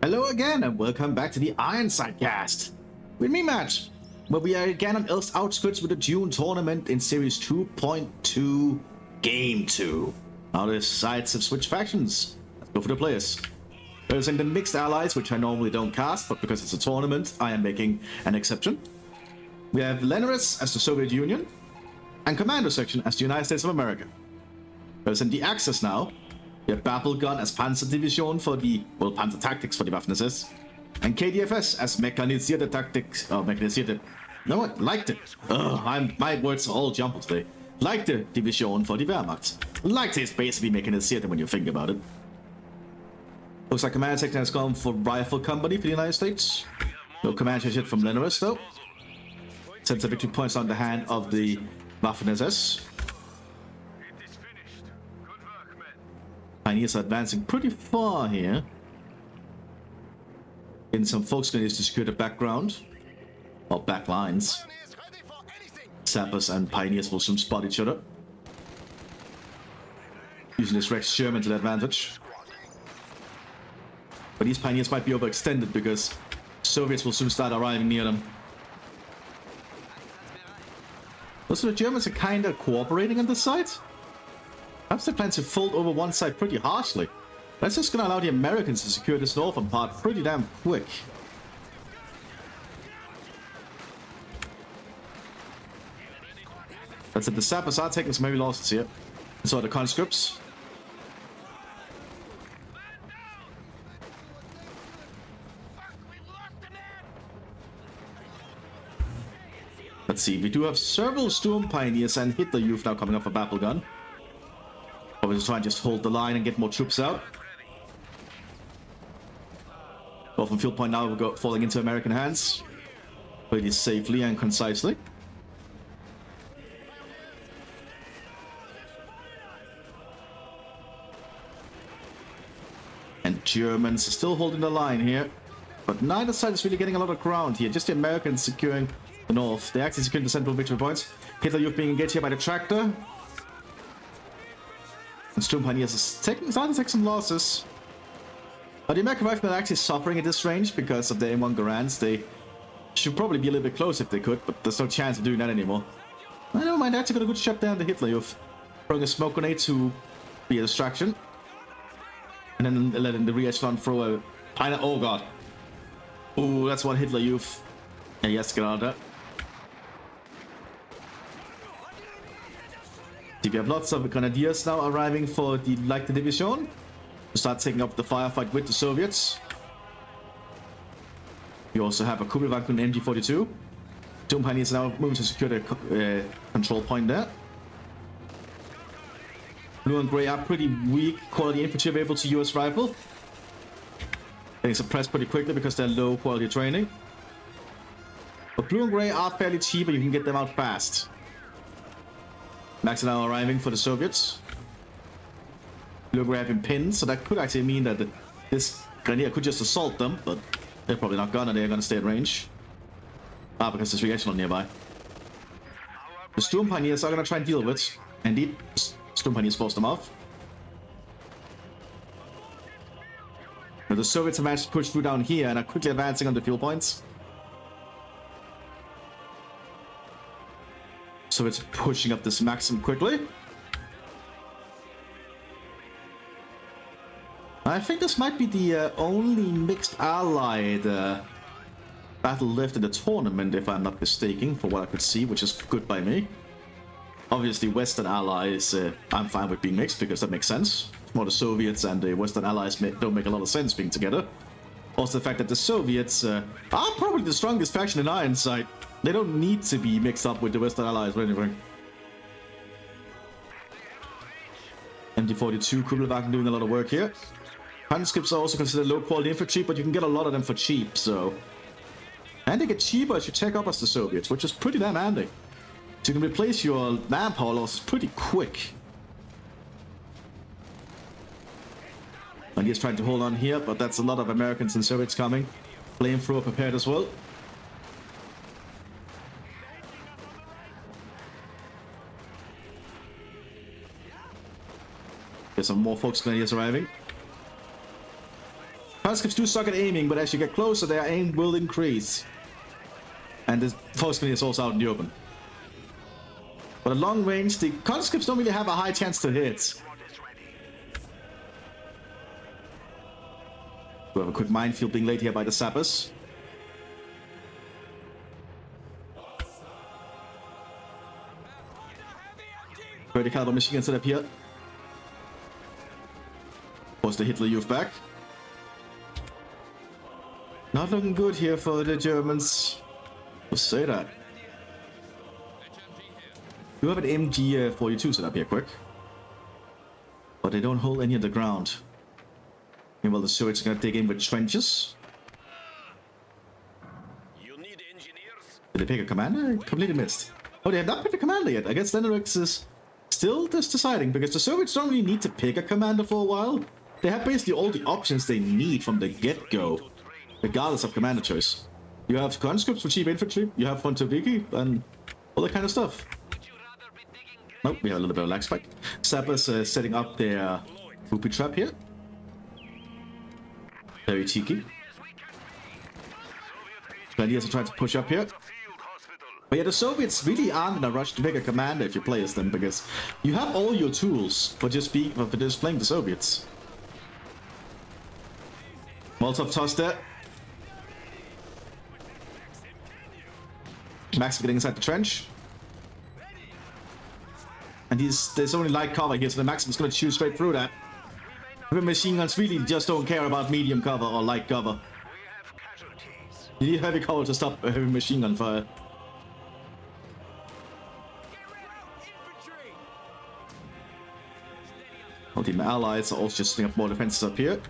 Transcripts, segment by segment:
Hello again and welcome back to the Ironside cast. With me, Matt, where we are again on Elf's Outskirts with the June tournament in Series 2.2 Game 2. Now the sides have switched factions. Let's go for the players. There's in the mixed allies, which I normally don't cast, but because it's a tournament, I am making an exception. We have Lenorus as the Soviet Union and Commando Section as the United States of America. There's in the Axis now. We have Babelgun as Panzer Division for the, well, Panzer Tactics for the Waffen-SS. And KDFS as Mechanisierte Tactics, Mechanisierte, no, what, Leichte. My words are all jumbled today. Leichte Division for the Wehrmacht. Leichte is basically Mechanisierte when you think about it. Looks like Command Section has gone for Rifle Company for the United States. No command shit from Lenorus though. Sends a victory points on the hand of the Waffen-SS. Pioneers are advancing pretty far here. And some folks going to use to secure the background. Or back lines. Sappers and Pioneers will soon spot each other. Using this Rex Sherman to their advantage. But these Pioneers might be overextended because Soviets will soon start arriving near them. Also, the Germans are kind of cooperating on this side. Perhaps they plan to fold over one side pretty harshly. That's just going to allow the Americans to secure this northern part pretty damn quick. That's it, the Sappers are taking some heavy losses here. And so are the conscripts. Let's see, we do have several Sturm Pioneers and Hitler Youth now coming off a Babelgun. Probably just try and just hold the line and get more troops out. Well, from field point now we'll go falling into American hands. Pretty safely and concisely. And Germans are still holding the line here. But neither side is really getting a lot of ground here. Just the Americans securing the north. They actually secured the central victory points. Hitler Youth being engaged here by the tractor. And Sturm Pioneers is starting to take some losses. But the American Riflemen are actually suffering at this range because of the M1 Garands. They should probably be a little bit close if they could, but there's no chance of doing that anymore. I don't mind, they actually got a good shot down the Hitler Youth. Throwing a smoke grenade to be a distraction. And then letting the re-echelon throw a Pioneer. Oh god. Ooh, that's one Hitler Youth. Yeah, yes, get out of that. We have lots of Grenadiers now arriving for the Leichte Division to start taking up the firefight with the Soviets. We also have a Kugelwagen and MG42. Sturm Pioneers now moving to secure the control point there. Blue and Grey are pretty weak quality infantry available to US rifle. Getting suppressed pretty quickly because they're low quality training. But Blue and Grey are fairly cheap and you can get them out fast. Max are now arriving for the Soviets. Blue and Grey have been pinned, so that could actually mean that this Grenadier could just assault them, but they're probably not gonna, they're gonna stay at range. Because there's re-echelon nearby. The Sturm Pioneers are gonna try and deal with. Indeed, Sturm Pioneers forced them off. Now the Soviets have managed to push through down here and are quickly advancing on the fuel points. So it's pushing up this Maxim quickly. I think this might be the only mixed allied battle left in the tournament, if I'm not mistaken, for what I could see, which is good by me. Obviously, Western allies, I'm fine with being mixed because that makes sense. More the Soviets and the Western allies don't make a lot of sense being together. Also, the fact that the Soviets are probably the strongest faction in Ironside. They don't need to be mixed up with the Western allies or anything. MD42 Kugelwagen doing a lot of work here. Conscripts are also considered low quality infantry, but you can get a lot of them for cheap, so. And they get cheaper as you take up as the Soviets, which is pretty damn handy. So you can replace your manpower losses pretty quick. And he's trying to hold on here, but that's a lot of Americans and Soviets coming. Flamethrower prepared as well. There's some more folks Grenadiers arriving. Conscripts do suck at aiming, but as you get closer, their aim will increase. And the force is also out in the open. But at long range, the conscripts don't really have a high chance to hit. We have a quick minefield being laid here by the sappers. Pretty caliber machine gun set up here. Force the Hitler Youth back. Not looking good here for the Germans. We'll say that. You have an MG42 set up here, quick. But they don't hold any of the ground. Meanwhile, the Soviets are gonna dig in with trenches. You need engineers? Did they pick a commander? Completely missed. Oh, they have not picked a commander yet. I guess Denrix is still just deciding, because the Soviets don't really need to pick a commander for a while. They have basically all the options they need from the get-go, regardless of commander choice. You have conscripts for cheap infantry, you have Frontoviki, and all that kind of stuff. Nope, we have a little bit of lag spike. Sappers setting up their booby trap here. Very cheeky. Gladiators are trying to push up here. But yeah, the Soviets really aren't in a rush to pick a commander if you play as them, because you have all your tools for just playing the Soviets. Molotov toss there. Max getting inside the trench. And there's only light cover here, so the Maxim's gonna shoot straight through that. The machine guns really just don't care about medium cover or light cover. You need heavy cover to stop a heavy machine gun fire. All the allies are also just setting up more defenses up here.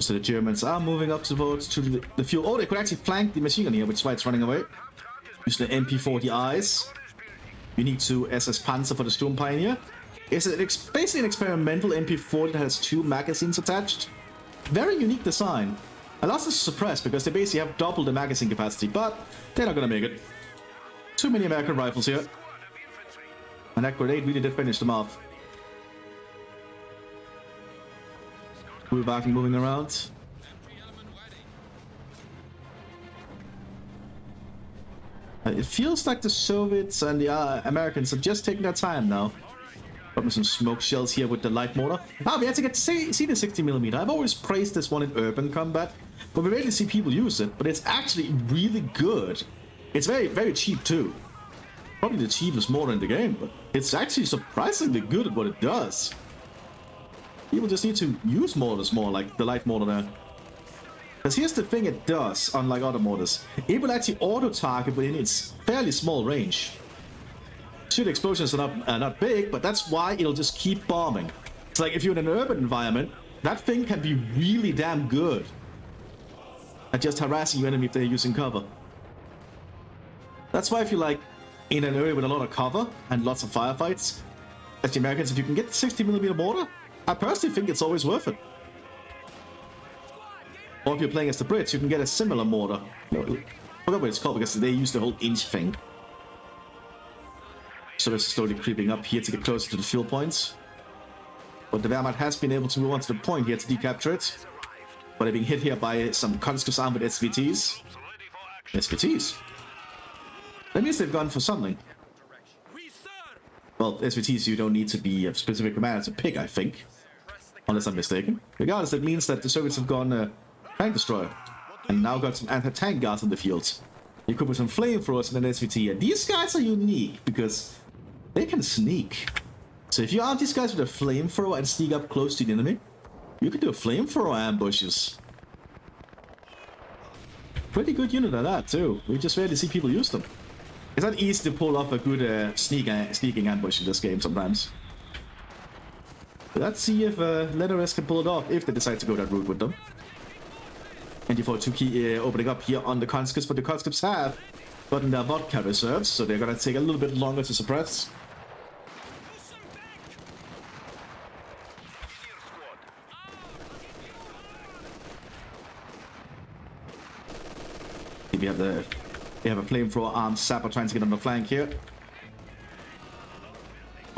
So the Germans are moving up towards to the fuel. Oh, they could actually flank the machine gun here, which is why it's running away. Use the MP40Is. Unique to SS Panzer for the Sturm Pioneer. It's basically an experimental MP40 that has 2 magazines attached. Very unique design. I lost this suppressed because they basically have double the magazine capacity, but they're not gonna make it. Too many American rifles here. And that grenade really did finish them off. We're back and moving around. It feels like the Soviets and the Americans are just taking their time now. Got some smoke shells here with the light mortar. We actually get to see the 60mm. I've always praised this one in urban combat, but we rarely see people use it. But it's actually really good. It's very, very cheap too. Probably the cheapest mortar in the game, but it's actually surprisingly good at what it does. People just need to use mortars more, like the light mortar there. Because here's the thing it does, unlike other mortars. It will actually auto-target within its fairly small range. Sure, the explosions are not big, but that's why it'll just keep bombing. It's like if you're in an urban environment, that thing can be really damn good at just harassing your enemy if they're using cover. That's why if you're like in an area with a lot of cover and lots of firefights, as the Americans, if you can get the 60mm mortar, I personally think it's always worth it. Or if you're playing as the Brits, you can get a similar mortar. I forgot what it's called because they use the whole inch thing. So it's slowly creeping up here to get closer to the fuel points. But the Wehrmacht has been able to move on to the point here to decapture it. But they're being hit here by some conscripts armed with SVTs. SVTs? That means they've gone for something. Well, SVTs you don't need to be a specific commander to pick, I think. Unless I'm mistaken. Regardless, that means that the Soviets have gone tank destroyer. And now got some anti-tank guards in the fields. You could put some flamethrowers in an SVT. And these guys are unique because they can sneak. So if you arm these guys with a flamethrower and sneak up close to the enemy, you can do a flamethrower ambushes. Pretty good unit at that too. We just rarely see people use them. It's not easy to pull off a good sneaking ambush in this game sometimes. But let's see if Leatherist can pull it off if they decide to go that route with them. ND42 key opening up here on the conscripts, but the conscripts have gotten their vodka reserves, so they're gonna take a little bit longer to suppress. We have a flamethrower armed sapper trying to get on the flank here.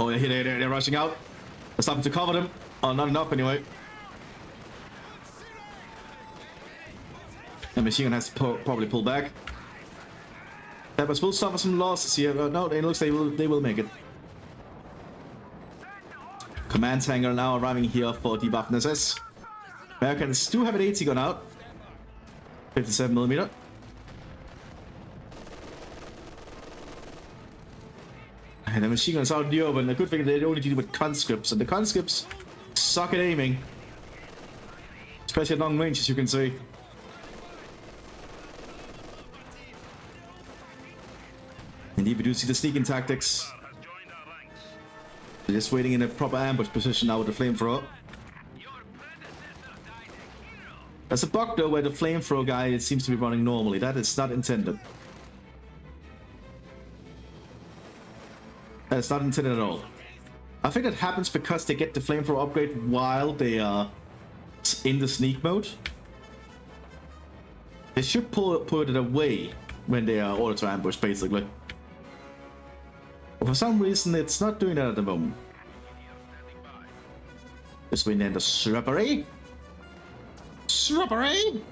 Oh, they're rushing out. They're starting to cover them. Oh, not enough anyway. The machine gun has to probably pull back. That will suffer some losses here. No, it looks they will make it. Command tanker now arriving here for debuff Mthis. Americans do have an AT gun out. 57mm. And the machine gun's out in the open. The good thing they only deal with conscripts, and the conscripts suck at aiming. Especially at long range, as you can see. Indeed, we do see the sneaking tactics. They're just waiting in a proper ambush position now with the flamethrower. There's a bug though where the flamethrower guy seems to be running normally. That is not intended. That's not intended at all. I think that happens because they get the flamethrower upgrade while they are in the sneak mode. They should put it away when they are ordered to ambush, basically. But for some reason, it's not doing that at the moment. This way then the shrubbery. Shrubbery!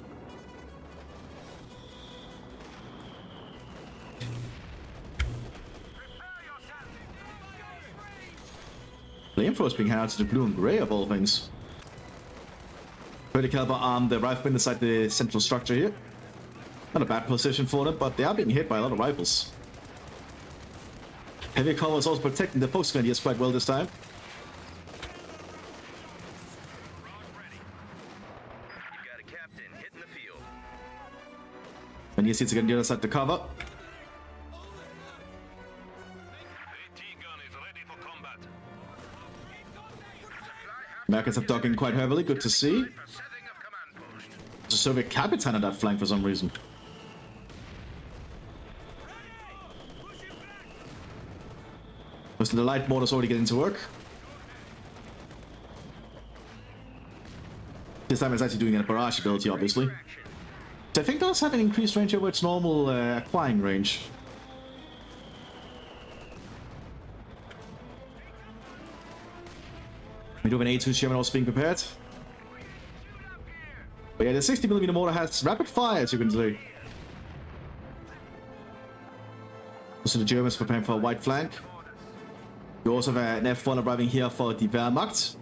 Flamethrower is being handed to the blue and grey of all things. 30 caliber arm, the rifleman inside the central structure here. Not a bad position for them, but they are being hit by a lot of rifles. Heavy cover is also protecting the post grenadiers quite well this time. And you see it's going to the other side to cover. Americans have dug in quite heavily, good to see. There's a Soviet Capitan on that flank for some reason. Most of the light mortars already getting to work. This time it's actually doing a barrage ability, obviously. So I think those have an increased range over its normal acquiring range. We do have an A2 Sherman also being prepared. But yeah, the 60mm mortar has rapid fire, as you can see. Also the Germans preparing for a white flank. We also have an F1 arriving here for the Wehrmacht.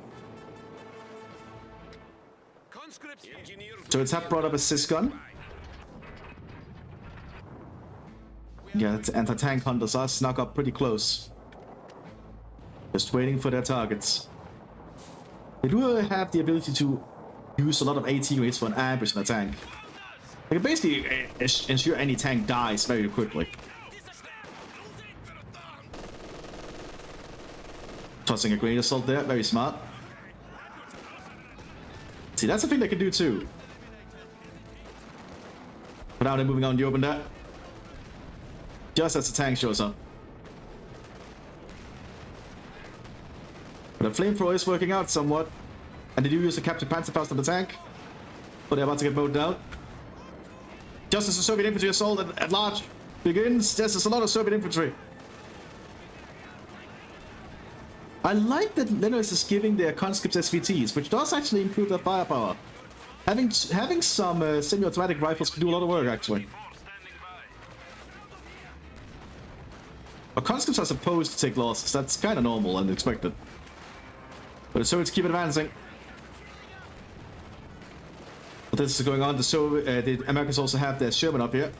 So it's have brought up a sys gun. Yeah, the anti-tank hunters are snuck up pretty close. Just waiting for their targets. They do have the ability to use a lot of AT rates for an ambush in a tank. They can basically ensure any tank dies very quickly. Tossing a grenade assault there, very smart. See, that's a thing they can do too. But now they're moving on the open there. Just as the tank shows up. But the flamethrower is working out somewhat. And they do use the Captain Panzerfaust on the tank. But they're about to get mowed down. Just as the Soviet infantry assault at large begins, there's a lot of Soviet infantry. I like that Linus is giving their conscripts SVTs, which does actually improve their firepower. Having some semi-automatic rifles can do a lot of work, actually. But conscripts are supposed to take losses. That's kind of normal and expected. But the Soviets keep advancing. But this is going on. The Americans also have their Sherman up here,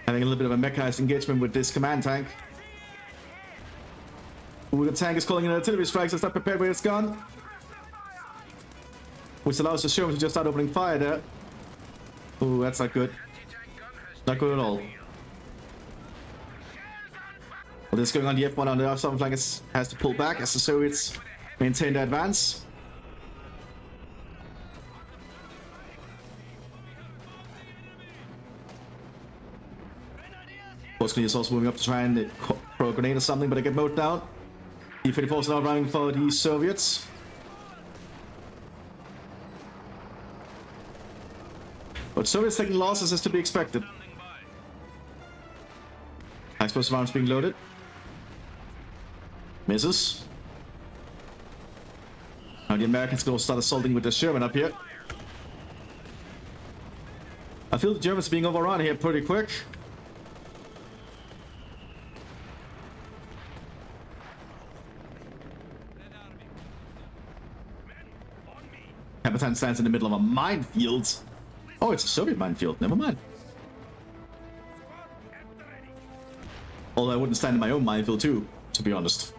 having a little bit of a mechanized engagement with this command tank. Ooh, the tank is calling in artillery strikes. It's not prepared with its gun, which allows the Sherman to just start opening fire there. Ooh, that's not good. Not good at all. Well, this is going on. The F1 on the southern flank has to pull back as the Soviets maintain their advance. Boston is also moving up to try and throw a grenade or something, but they get mowed down. D-34 is now running for the Soviets. But Soviets taking losses is to be expected. Explosive rounds being loaded. Misses. Now the Americans gonna start assaulting with the Sherman up here. I feel the Germans being overrun here pretty quick. Capitan stands in the middle of a minefield. Oh, it's a Soviet minefield. Never mind. Although I wouldn't stand in my own minefield too, to be honest.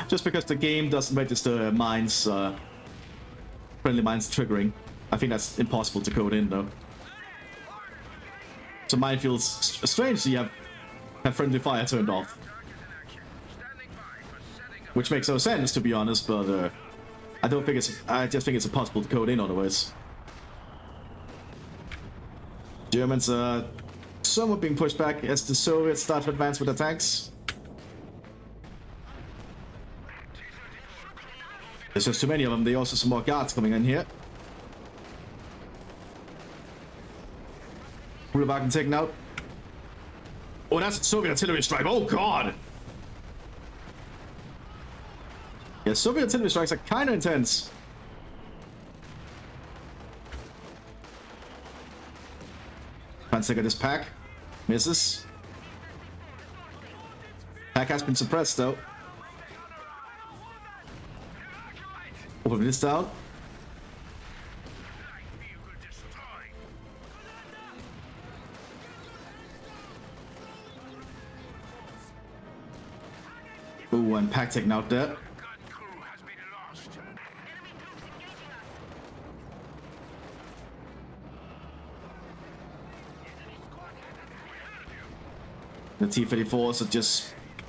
Just because the game doesn't register mines, friendly mines triggering. I think that's impossible to code in though. So minefields, strangely, have friendly fire turned off. Which makes no sense, to be honest, but I just think it's impossible to code in otherwise. Germans are somewhat being pushed back as the Soviets start to advance with the tanks. There's just too many of them. There are also some more guards coming in here. Rulerwagen taken out. Oh, that's a Soviet artillery strike. Oh, God. Yeah, Soviet artillery strikes are kind of intense. Trying to take out this pack. Misses. Pack has been suppressed, though. Open this down. Ooh, and pack taken out there. The T-34s are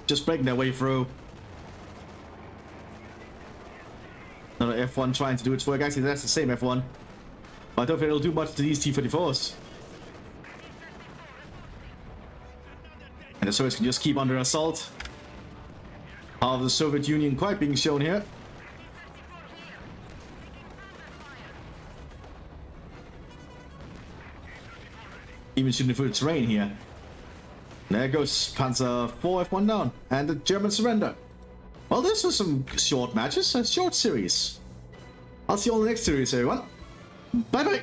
just breaking their way through. Another F1 trying to do its work. Actually, that's the same F1. But I don't think it'll do much to these T-34s. And the Soviets can just keep under assault. How of the Soviet Union quite being shown here. Even shooting through the terrain here. There goes Panzer IV F1 down. And the Germans surrender. Well, this was some short matches, a short series. I'll see you all in the next series, everyone. Bye-bye.